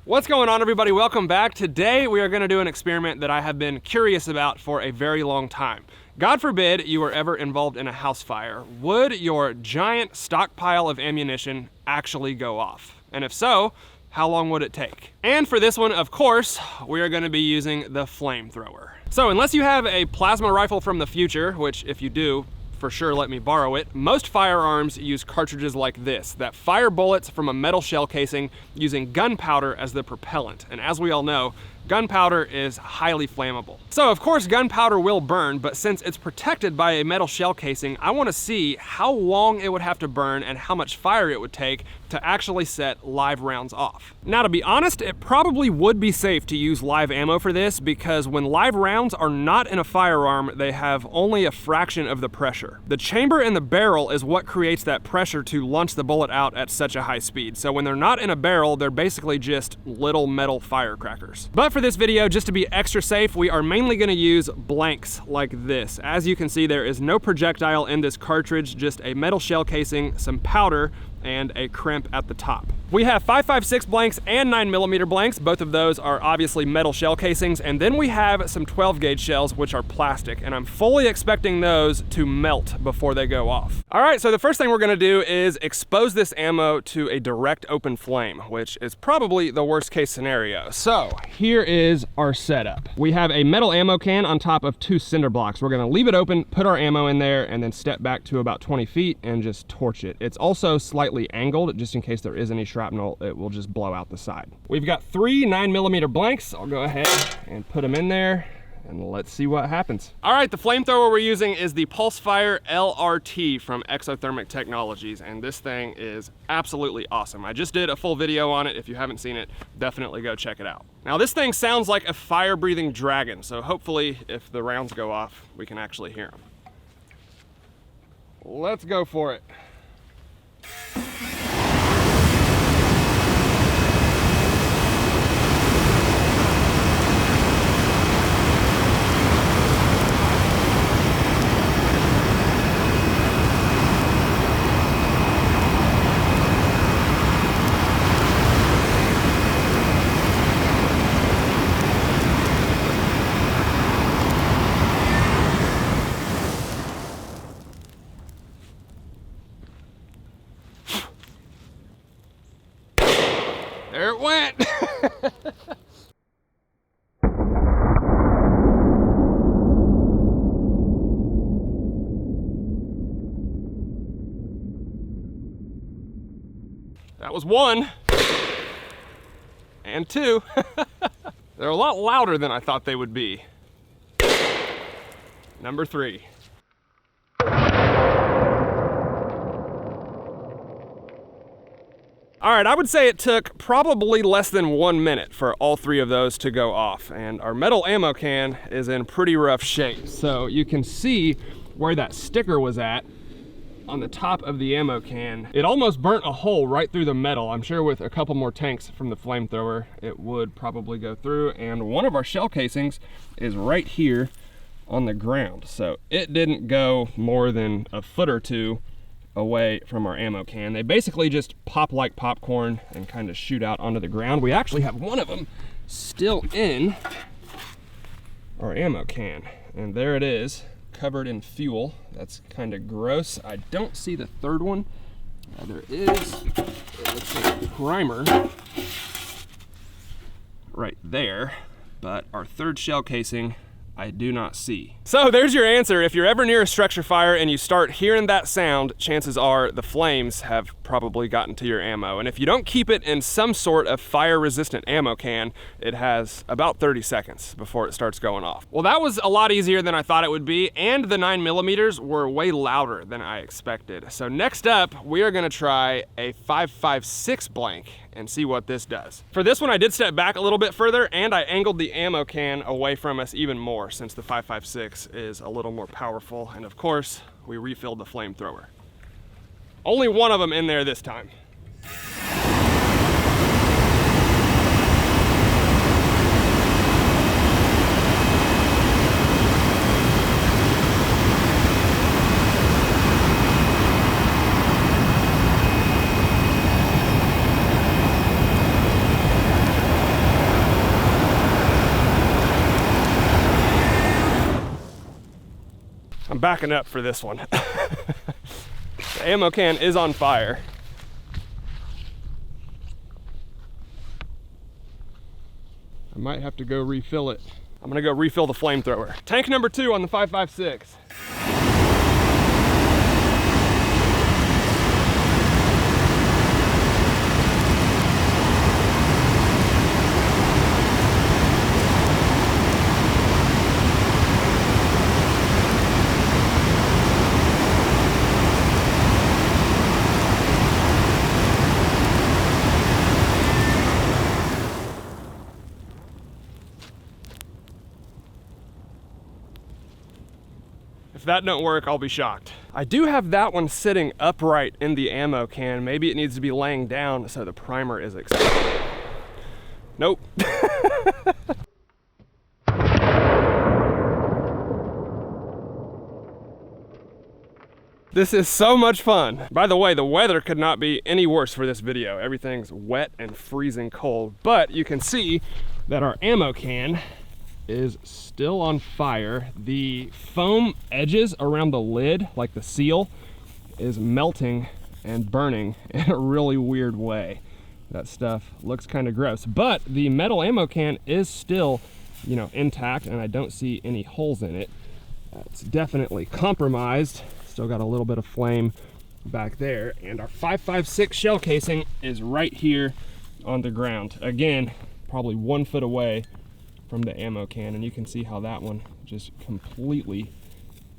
What's going on, everybody? Welcome back. Today we are going to do an experiment that I have been curious about for a very long time. God forbid you were ever involved in a house fire. Would your giant stockpile of ammunition actually go off? And if so, how long would it take? And for this one, of course, we are going to be using the flamethrower. So unless you have a plasma rifle from the future, which if you do, for sure let me borrow it, most firearms use cartridges like this that fire bullets from a metal shell casing using gunpowder as the propellant. And as we all know, gunpowder is highly flammable. So of course gunpowder will burn, but since it's protected by a metal shell casing, I want to see how long it would have to burn and how much fire it would take to actually set live rounds off. Now, to be honest, it probably would be safe to use live ammo for this because when live rounds are not in a firearm, they have only a fraction of the pressure. The chamber in the barrel is what creates that pressure to launch the bullet out at such a high speed. So when they're not in a barrel, they're basically just little metal firecrackers. But for this video, just to be extra safe, we are mainly going to use blanks like this. As you can see, there is no projectile in this cartridge, just a metal shell casing, some powder, and a crimp at the top. We have 5.56 blanks and 9mm blanks. Both of those are obviously metal shell casings. And then we have some 12 gauge shells, which are plastic. And I'm fully expecting those to melt before they go off. All right, so the first thing we're gonna do is expose this ammo to a direct open flame, which is probably the worst case scenario. So here is our setup. We have a metal ammo can on top of 2 cinder blocks. We're gonna leave it open, put our ammo in there, and then step back to about 20 feet and just torch it. It's also slightly angled, just in case there is any shrapnel, it will just blow out the side. We've got 3 9mm blanks. I'll go ahead and put them in there and let's see what happens. All right, the flamethrower we're using is the Pulsefire LRT from Exothermic Technologies, and this thing is absolutely awesome. I just did a full video on it. If you haven't seen it, definitely go check it out. Now this thing sounds like a fire-breathing dragon, so hopefully if the rounds go off, we can actually hear them. Let's go for it. There it went. That was 1 and 2. They're a lot louder than I thought they would be. Number 3. All right, I would say it took probably less than 1 minute for all 3 of those to go off, and our metal ammo can is in pretty rough shape. So you can see where that sticker was at on the top of the ammo can. It almost burnt a hole right through the metal. I'm sure with a couple more tanks from the flamethrower, it would probably go through, and one of our shell casings is right here on the ground. So it didn't go more than a foot or 2 away from our ammo can. They basically just pop like popcorn and kind of shoot out onto the ground. We actually have one of them still in our ammo can, and there it is, covered in fuel. That's kind of gross. I don't see the third one. There is, it looks like a primer right there, but our third shell casing I do not see. So there's your answer. If you're ever near a structure fire and you start hearing that sound, chances are the flames have probably gotten to your ammo. And if you don't keep it in some sort of fire resistant ammo can, it has about 30 seconds before it starts going off. Well, that was a lot easier than I thought it would be, and the 9mm were way louder than I expected. So next up, we are gonna try a 5.56 blank and see what this does. For this one, I did step back a little bit further and I angled the ammo can away from us even more since the 5.56 is a little more powerful. And of course, we refilled the flamethrower. Only one of them in there this time. I'm backing up for this one. The ammo can is on fire. I might have to go refill it. I'm gonna go refill the flamethrower. Tank number 2 on the 5.56. If that don't work, I'll be shocked. I do have that one sitting upright in the ammo can. Maybe it needs to be laying down so the primer is exposed. Nope. This is so much fun. By the way, the weather could not be any worse for this video. Everything's wet and freezing cold, but you can see that our ammo can is still on fire. The foam edges around the lid, like the seal, is melting and burning in a really weird way. That stuff looks kind of gross, but the metal ammo can is still, intact, and I don't see any holes in it. It's definitely compromised. Still got a little bit of flame back there, and our 5.56 shell casing is right here on the ground. Again, probably 1 foot away from the ammo can, and you can see how that one just completely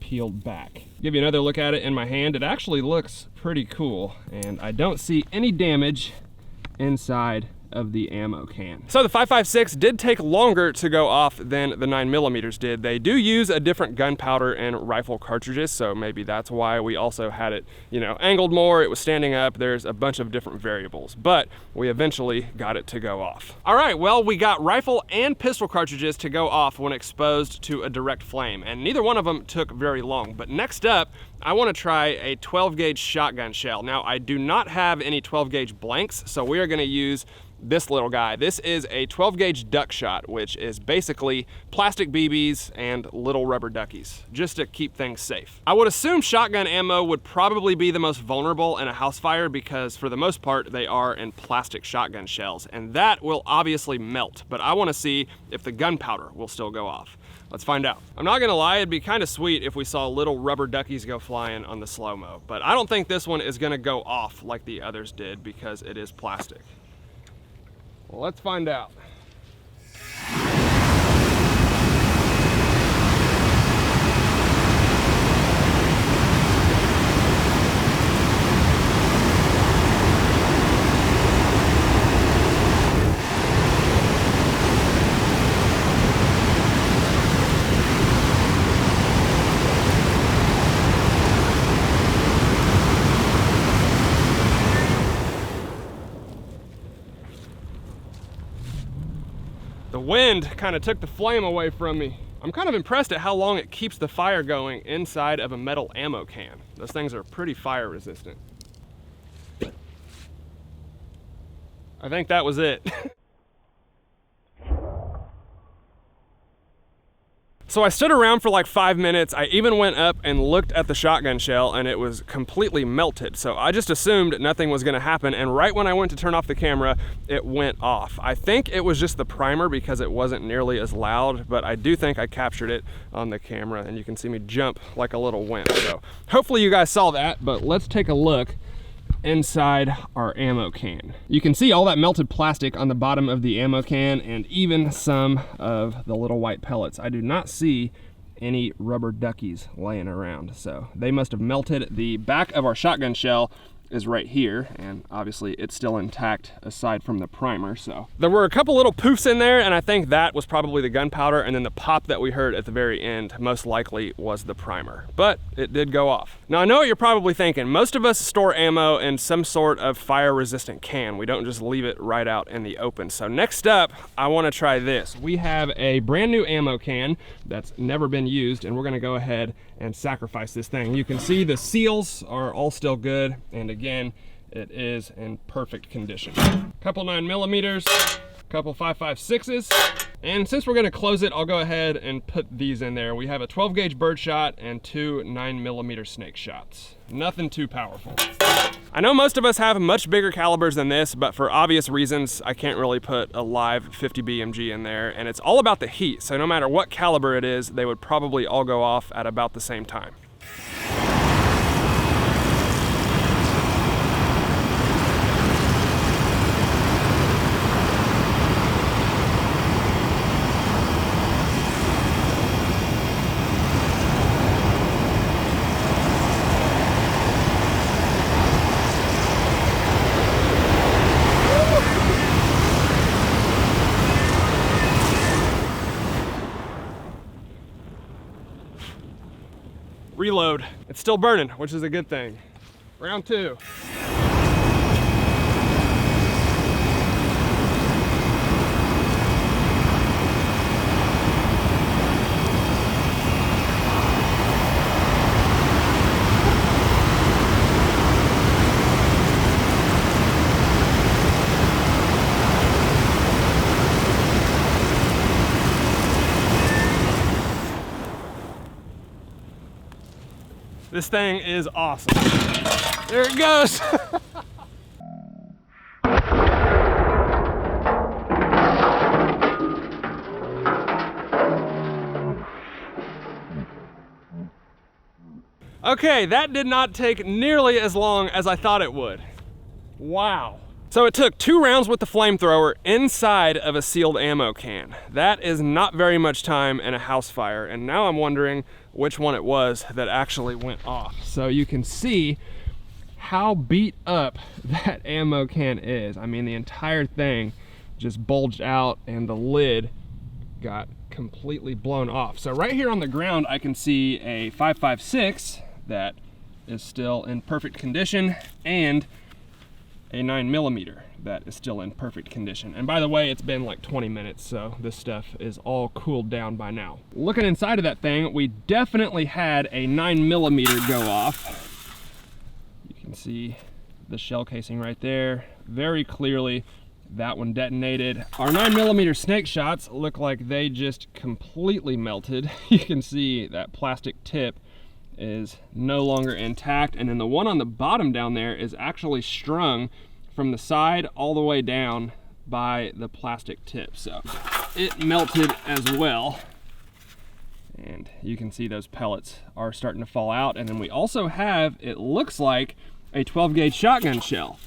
peeled back. Give you another look at it in my hand. It actually looks pretty cool, and I don't see any damage inside of the ammo can. So the 5.56 did take longer to go off than the 9mm did. They do use a different gunpowder and rifle cartridges, so maybe that's why we also had it, angled more, it was standing up. There's a bunch of different variables, but we eventually got it to go off. All right, well, we got rifle and pistol cartridges to go off when exposed to a direct flame, and neither one of them took very long. But next up, I want to try a 12 gauge shotgun shell. Now, I do not have any 12 gauge blanks, so we are going to use this little guy. This is a 12 gauge duck shot, which is basically plastic BBs and little rubber duckies, just to keep things safe. I would assume shotgun ammo would probably be the most vulnerable in a house fire because for the most part they are in plastic shotgun shells, and that will obviously melt, but I want to see if the gunpowder will still go off. Let's find out. I'm not gonna lie, it'd be kind of sweet if we saw little rubber duckies go flying on the slow-mo, but I don't think this one is gonna go off like the others did because it is plastic. Well, let's find out. The wind kind of took the flame away from me. I'm kind of impressed at how long it keeps the fire going inside of a metal ammo can. Those things are pretty fire resistant. I think that was it. So I stood around for like 5 minutes. I even went up and looked at the shotgun shell and it was completely melted. So I just assumed nothing was gonna happen, and right when I went to turn off the camera, it went off. I think it was just the primer because it wasn't nearly as loud, but I do think I captured it on the camera and you can see me jump like a little wimp. So hopefully you guys saw that, but let's take a look inside our ammo can. You can see all that melted plastic on the bottom of the ammo can and even some of the little white pellets. I do not see any rubber duckies laying around, so they must have melted. The back of our shotgun shell is right here, and obviously it's still intact aside from the primer. So there were a couple little poofs in there, and I think that was probably the gunpowder, and then the pop that we heard at the very end most likely was the primer, but it did go off. Now I know what you're probably thinking. Most of us store ammo in some sort of fire resistant can. We don't just leave it right out in the open. So next up, I want to try this. We have a brand new ammo can that's never been used, and we're going to go ahead and sacrifice this thing. You can see the seals are all still good, and again, it is in perfect condition. Couple 9mm, couple 5.56s, And since we're gonna close it, I'll go ahead and put these in there. We have a 12 gauge birdshot and 2 9mm snake shots. Nothing too powerful. I know most of us have much bigger calibers than this, but for obvious reasons, I can't really put a live 50 BMG in there, and it's all about the heat. So no matter what caliber it is, they would probably all go off at about the same time. Reload. It's still burning, which is a good thing. Round 2. This thing is awesome. There it goes. Okay, that did not take nearly as long as I thought it would. Wow. So it took 2 rounds with the flamethrower inside of a sealed ammo can. That is not very much time in a house fire, and now I'm wondering which one it was that actually went off. So you can see how beat up that ammo can is. I mean, the entire thing just bulged out and the lid got completely blown off. So right here on the ground, I can see a 5.56 that is still in perfect condition and a 9mm that is still in perfect condition. And by the way, it's been like 20 minutes, so this stuff is all cooled down by now. Looking inside of that thing, we definitely had a 9mm go off. You can see the shell casing right there. Very clearly, that one detonated. Our 9mm snake shots look like they just completely melted. You can see that plastic tip is no longer intact, and then the one on the bottom down there is actually strung from the side all the way down by the plastic tip, so it melted as well. And you can see those pellets are starting to fall out. And then we also have, it looks like, a 12 gauge shotgun shell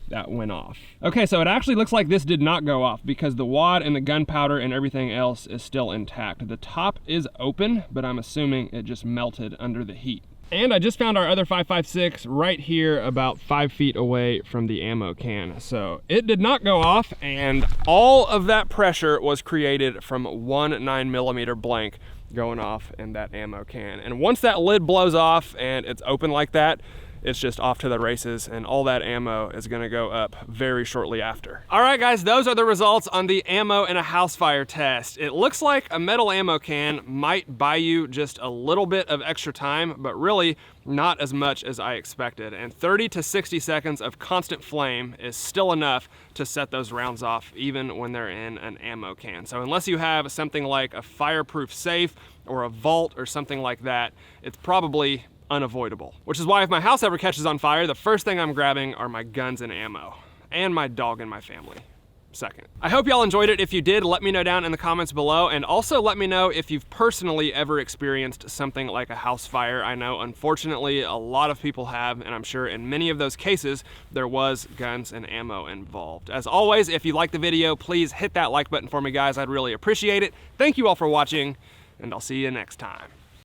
that went off. Okay, so it actually looks like this did not go off because the wad and the gunpowder and everything else is still intact. The top is open, but I'm assuming it just melted under the heat. And I just found our other 5.56 right here about 5 feet away from the ammo can. So it did not go off, and all of that pressure was created from one 9mm blank going off in that ammo can. And once that lid blows off and it's open like that, it's just off to the races, and all that ammo is gonna go up very shortly after. All right, guys, those are the results on the ammo in a house fire test. It looks like a metal ammo can might buy you just a little bit of extra time, but really not as much as I expected. And 30 to 60 seconds of constant flame is still enough to set those rounds off, even when they're in an ammo can. So unless you have something like a fireproof safe or a vault or something like that, it's probably unavoidable. Which is why if my house ever catches on fire, the first thing I'm grabbing are my guns and ammo, and my dog and my family second. I hope y'all enjoyed it. If you did, let me know down in the comments below, and also let me know if you've personally ever experienced something like a house fire. I know, unfortunately, a lot of people have, and I'm sure in many of those cases, there was guns and ammo involved. As always, if you liked the video, please hit that like button for me, guys. I'd really appreciate it. Thank you all for watching, and I'll see you next time.